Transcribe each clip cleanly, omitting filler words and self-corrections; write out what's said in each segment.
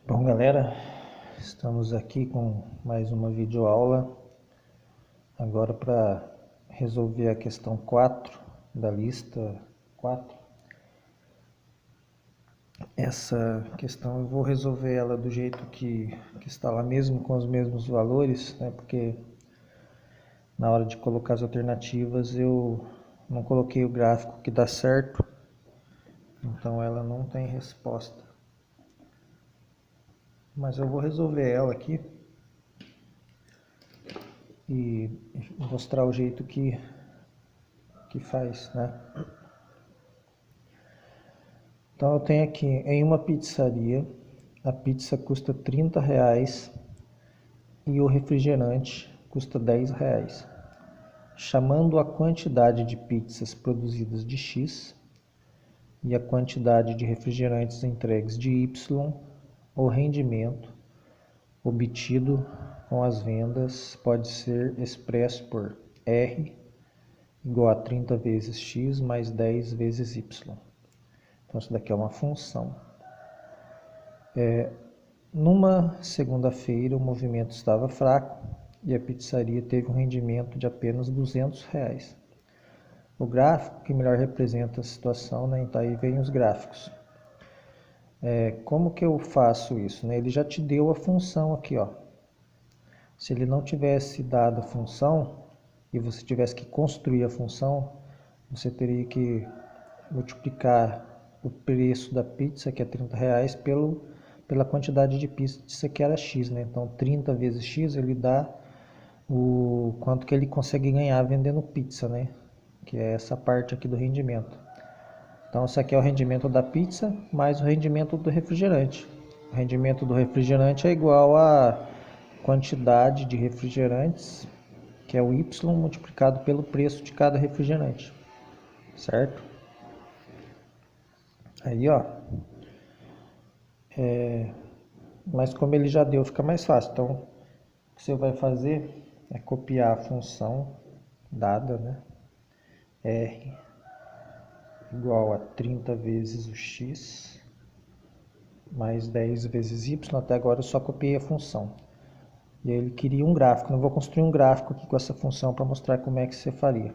Bom, galera, estamos aqui com mais uma videoaula, agora para resolver a questão 4 da lista 4. Essa questão eu vou resolver ela do jeito que está lá mesmo, com os mesmos valores, né? Porque na hora de colocar as alternativas eu não coloquei o gráfico que dá certo, então ela não tem resposta. Mas eu vou resolver ela aqui e mostrar o jeito que faz, né? Então eu tenho aqui, em uma pizzaria, a pizza custa R$30 e o refrigerante custa R$10. Chamando a quantidade de pizzas produzidas de X e a quantidade de refrigerantes entregues de Y, o rendimento obtido com as vendas pode ser expresso por R igual a 30 vezes X mais 10 vezes Y. Então isso daqui é uma função. Numa segunda-feira o movimento estava fraco e a pizzaria teve um rendimento de apenas R$200. O gráfico que melhor representa a situação, né? Então aí vem os gráficos. Como que eu faço isso, né? Ele já te deu a função aqui, ó. Se ele não tivesse dado a função e você tivesse que construir a função, você teria que multiplicar o preço da pizza, que é R$30, pela quantidade de pizza que era X, né? Então 30 vezes X ele dá o quanto que ele consegue ganhar vendendo pizza, né? Que é essa parte aqui do rendimento. Então isso aqui é o rendimento da pizza mais o rendimento do refrigerante. O rendimento do refrigerante é igual a quantidade de refrigerantes, que é o Y multiplicado pelo preço de cada refrigerante, certo? Aí, ó, mas como ele já deu, fica mais fácil. Então, o que você vai fazer é copiar a função dada, né? R igual a 30 vezes o X mais 10 vezes Y. Até agora eu só copiei a função. E aí ele queria um gráfico. Não vou construir um gráfico aqui com essa função para mostrar como é que você faria.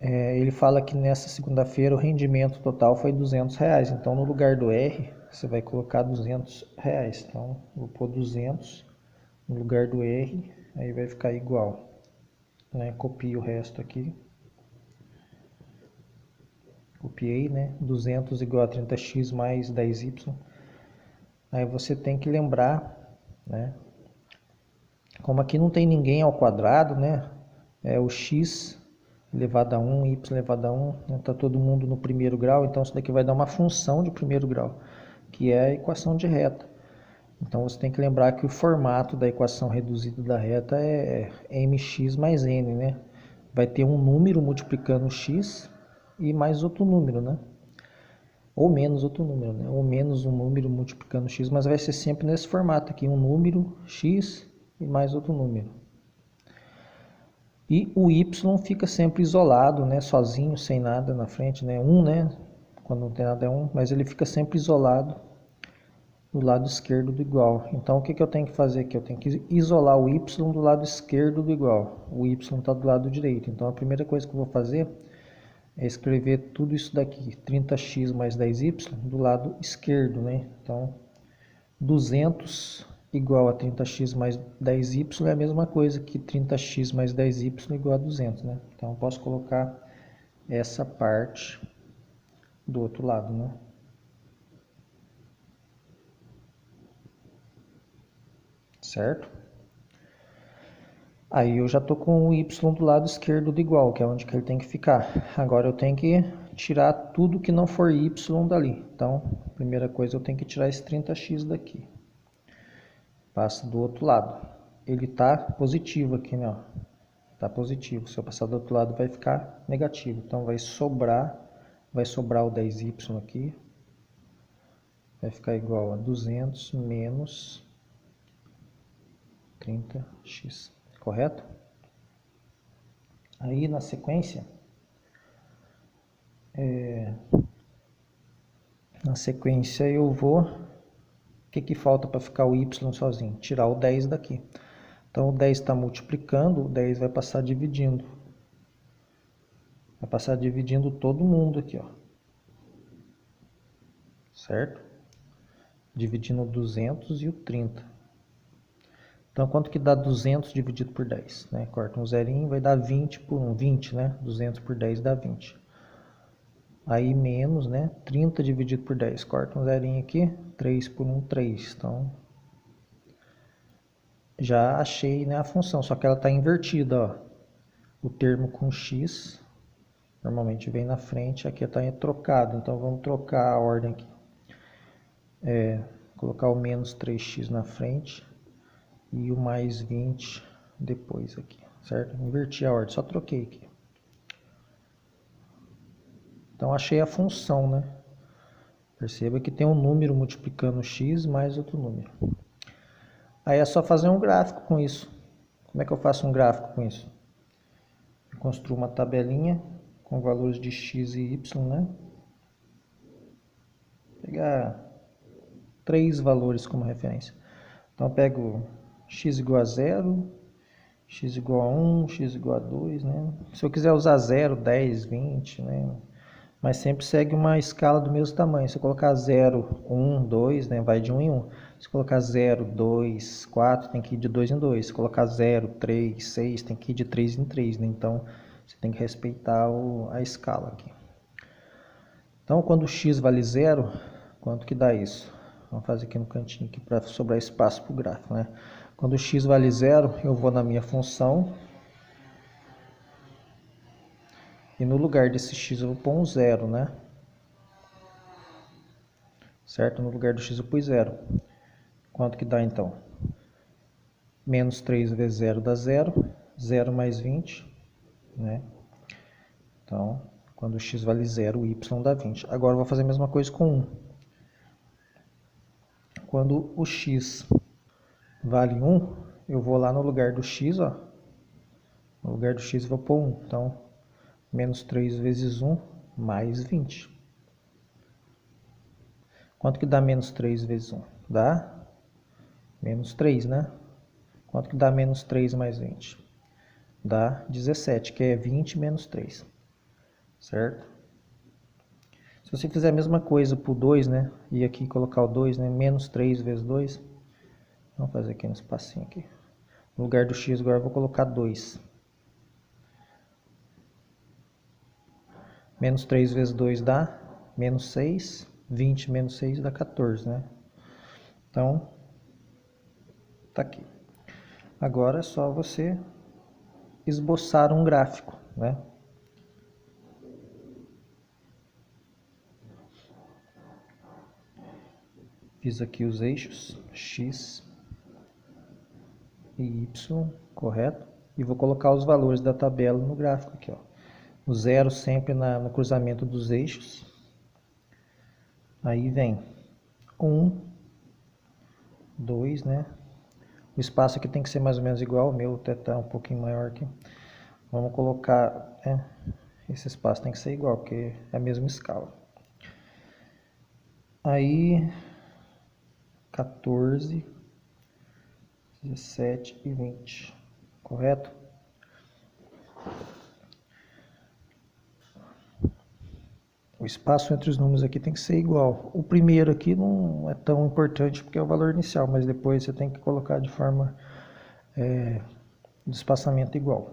Ele fala que nessa segunda-feira o rendimento total foi R$200. Então no lugar do R você vai colocar R$200. Então vou pôr 200 no lugar do R, aí vai ficar igual, né? Copio o resto aqui. Copiei, né? 200 igual a 30x mais 10y. Aí você tem que lembrar, né? Como aqui não tem ninguém ao quadrado, né? É o x elevado a 1, y elevado a 1, está todo mundo no primeiro grau, então isso daqui vai dar uma função de primeiro grau, que é a equação de reta. Então você tem que lembrar que o formato da equação reduzida da reta é mx mais n, né? Vai ter um número multiplicando x e mais outro número, né? Ou menos outro número, né? Ou menos um número multiplicando x, mas vai ser sempre nesse formato aqui, um número x e mais outro número. E o y fica sempre isolado, né? Sozinho, sem nada na frente, né? 1, né? Quando não tem nada é 1, mas ele fica sempre isolado do lado esquerdo do igual. Então o que eu tenho que fazer aqui? Eu tenho que isolar o y do lado esquerdo do igual. O y está do lado direito. Então a primeira coisa que eu vou fazer é escrever tudo isso daqui, 30x mais 10y, do lado esquerdo, né? Então 200 igual a 30x mais 10y é a mesma coisa que 30x mais 10y igual a 200, né? Então eu posso colocar essa parte do outro lado, né? Certo? Aí eu já estou com o y do lado esquerdo do igual, que é onde que ele tem que ficar. Agora eu tenho que tirar tudo que não for y dali. Então, a primeira coisa eu tenho que tirar esse 30x daqui. Passa do outro lado. Ele está positivo aqui, né? Está positivo. Se eu passar do outro lado vai ficar negativo. Então vai sobrar o 10y aqui. Vai ficar igual a 200 menos 30x. Correto? Aí na sequência, eu vou que falta para ficar o y sozinho? Tirar o 10 daqui. Então, o 10 está multiplicando, o 10 vai passar dividindo. Vai passar dividindo todo mundo aqui, ó. Certo? Dividindo o 200 e o 30. Então, quanto que dá 200 dividido por 10? Né? Corta um zerinho, vai dar 20 por 1. 20, né? 200 por 10 dá 20. Aí, menos, né? 30 dividido por 10. Corta um zerinho aqui. 3 por 1, 3. Então, já achei, né, a função. Só que ela está invertida, ó. O termo com x, normalmente vem na frente. Aqui está trocado. Então, vamos trocar a ordem aqui. Colocar o menos 3x na frente. E o mais 20 depois aqui, certo? Inverti a ordem, só troquei aqui. Então, achei a função, né? Perceba que tem um número multiplicando x mais outro número. Aí é só fazer um gráfico com isso. Como é que eu faço um gráfico com isso? Eu construo uma tabelinha com valores de x e y, né? Vou pegar 3 valores como referência. Então, eu pego x igual a 0, x igual a 1, x igual a 2, né? Se eu quiser usar 0, 10, 20, né? Mas sempre segue uma escala do mesmo tamanho. Se eu colocar 0, 1, 2, né? Vai de 1 em 1. Se eu colocar 0, 2, 4, tem que ir de 2 em 2. Se eu colocar 0, 3, 6, tem que ir de 3 em 3, né? Então, você tem que respeitar a escala aqui. Então, quando x vale 0, quanto que dá isso? Vamos fazer aqui no cantinho aqui para sobrar espaço para o gráfico, né? Quando x vale 0, eu vou na minha função. E no lugar desse x eu vou pôr um 0, né? Certo? No lugar do x eu pus 0. Quanto que dá então? Menos 3 vezes 0 dá 0. 0 mais 20, né? Então, quando o x vale 0, o y dá 20. Agora eu vou fazer a mesma coisa com 1. Quando o x vale 1, eu vou lá no lugar do x, ó. No lugar do x eu vou pôr 1. Então, menos 3 vezes 1, mais 20. Quanto que dá menos 3 vezes 1? Dá menos 3, né? Quanto que dá menos 3 mais 20? Dá 17, que é 20 menos 3. Certo? Se você fizer a mesma coisa para o 2, né? E aqui colocar o 2, né? Menos 3 vezes 2. Vamos fazer aqui no espacinho aqui. No lugar do x agora eu vou colocar 2. Menos 3 vezes 2 dá menos 6. 20 menos 6 dá 14, né? Então, tá aqui. Agora é só você esboçar um gráfico, né? Fiz aqui os eixos x e y, correto? E vou colocar os valores da tabela no gráfico aqui, ó. O 0 sempre no cruzamento dos eixos. Aí vem 1, 2, né? O espaço aqui tem que ser mais ou menos igual, o meu até tá um pouquinho maior aqui. Vamos colocar, né? Esse espaço tem que ser igual, porque é a mesma escala. Aí, 14, 17 e 20, correto? O espaço entre os números aqui tem que ser igual. O primeiro aqui não é tão importante porque é o valor inicial, mas depois você tem que colocar de forma de espaçamento igual.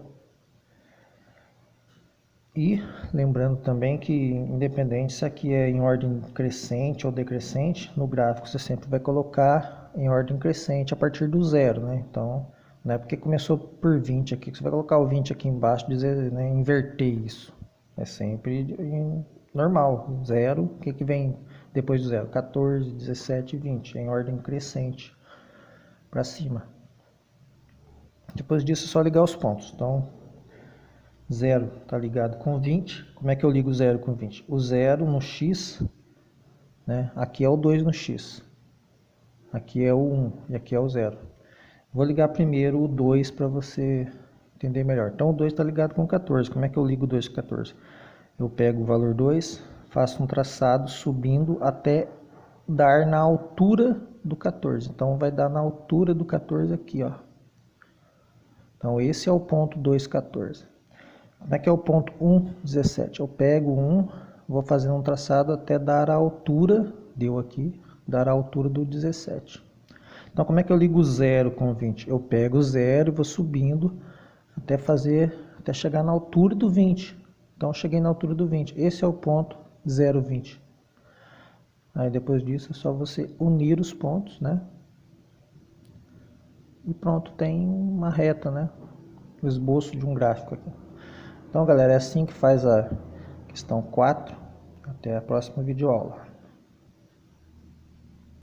E lembrando também que, independente se aqui é em ordem crescente ou decrescente, no gráfico você sempre vai colocar em ordem crescente a partir do 0, né? Então, não é porque começou por 20 aqui que você vai colocar o 20 aqui embaixo e dizer, né, inverter isso. É sempre normal, 0, o que vem depois do 0? 14, 17 e 20, em ordem crescente para cima. Depois disso é só ligar os pontos. Então, 0 está ligado com 20. Como é que eu ligo o 0 com 20? O 0 no x, né? Aqui é o 2 no x. Aqui é o 1 e aqui é o 0. Vou ligar primeiro o 2 para você entender melhor. Então, o 2 está ligado com 14. Como é que eu ligo o 2 com 14? Eu pego o valor 2, faço um traçado subindo até dar na altura do 14. Então vai dar na altura do 14 aqui, ó. Então esse é o ponto 2,14. Como é que é o ponto 1,17? Eu pego 1, vou fazendo um traçado até dar a altura, deu aqui, dar a altura do 17. Então como é que eu ligo 0 com 20? Eu pego o 0 e vou subindo até chegar na altura do 20. Então eu cheguei na altura do 20. Esse é o ponto 0,20. Aí depois disso é só você unir os pontos, né? E pronto, tem uma reta, né? O esboço de um gráfico aqui. Então, galera, é assim que faz a questão 4. Até a próxima videoaula.